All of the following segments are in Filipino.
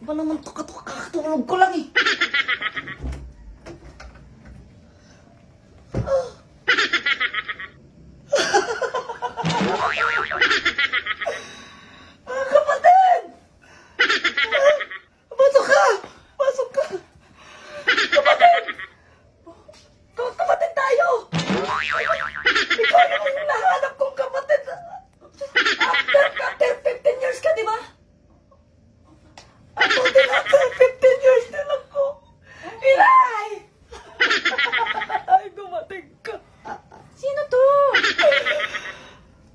Ba naman kakatulog ko lang eh. Kapatid! Pasok ka! Pasok ka! Kapatid! Kapatid tayo! Ikaw yung nahanap kong kapatid. After 15 years ka, di ba? Ako din after 15 years din ako. Ilay! Ay, dumating ka. Sino to?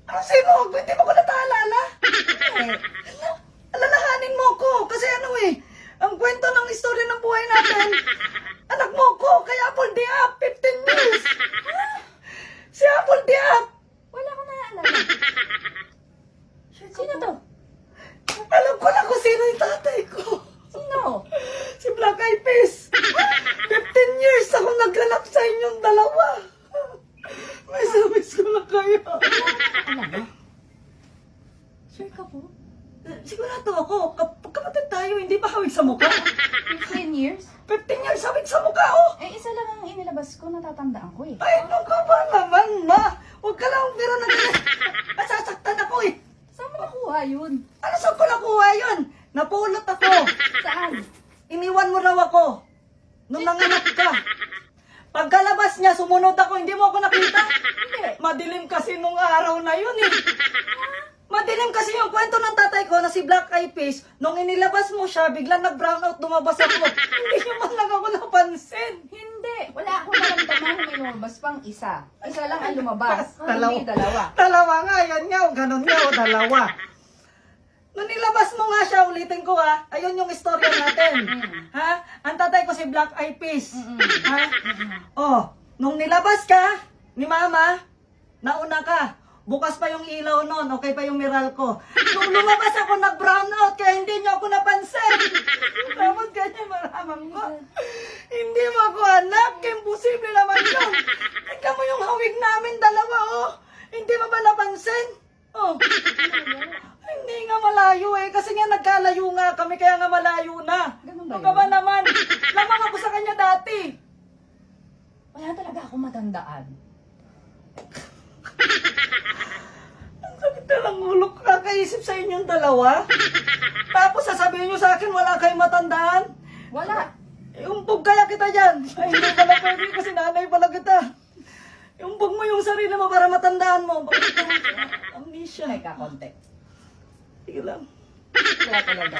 Ang sino? Hindi mo ko nataalala? Alalahanin mo ko. Kasi ano eh, ang kwento ng istorya ng buhay natin, anak mo ko, kaya Apple Diap, 15 years. Si Apple Diap. Wala ko naaalala. Sino to? Alam ko na kung sino yung tatay ko. Sino? Si Black Eyed Peas. 15 years ako naghanap sa inyong dalawa. May service ko na kayo. Ano ba? Sure ka po? Sigurado ako, kapatid tayo, hindi ba hawig sa mukha? 15 years? 15 years hawig sa mukha, oh! Eh, isa lang ang inilabas ko, natatandaan ko eh. Ay, ano ka ba naman, ma? Huwag ka lang pero na ganyan. Masasaktan ako eh. Saan mo nakuha yun? Ano saan ko nakuha yun? Napulot ako. Saan? Iniwan mo raw ako. Nung nanganak ka. Pagkalabas niya, sumunod ako. Hindi mo ako nakita? Hindi. Madilim kasi nung araw na yun eh. Madilim kasi yung kwento ng tatay ko na si Black Eyed Peas. Nung inilabas mo siya, biglang nag-brown out, lumabas ako. Hindi niyo man lang ako napansin. Hindi. Wala akong naramdaman na may lumabas pang isa. Isa lang ang lumabas. Dalawa. Hindi dalawa. Dalawa nga, yan nga, o ganun nga, o dalawa. Nung nilabas mo nga siya, ulitin ko ha, ayun yung istorya natin. Ha? Ang tatay ko si Black Eyed Peas. Ha? Oh, nung nilabas ka, ni Mama, nauna ka. Bukas pa yung ilaw nun, okay pa yung miral ko. Nung lumabas ako, nag-brown out, kaya hindi niyo ako napansin. Tapos ganyan maramang ko. Hindi mo ako anak, imposible naman yun. Tingnan mo yung hawig namin dalawa, oh. Hindi mo ba napansin? Oh. Hindi nga malayo eh, kasi nga nagkalayo nga kami, kaya nga malayo na. Ganun ba Ano ka ba yun? naman? Lamang ako sa kanya dati. Wala talaga akong matandaan. Ang sakit na lang ulo, kakaisip sa inyong dalawa. Tapos sasabihin nyo sa akin, wala kayong matandaan. Wala. Umbog kaya kita dyan. Ay, hindi pala pwede kasi nanay pala kita. Umbog mo yung sarili mo para matandaan mo. Bakit ka amnesia? Teka, konti. Sige lang. Wala talaga.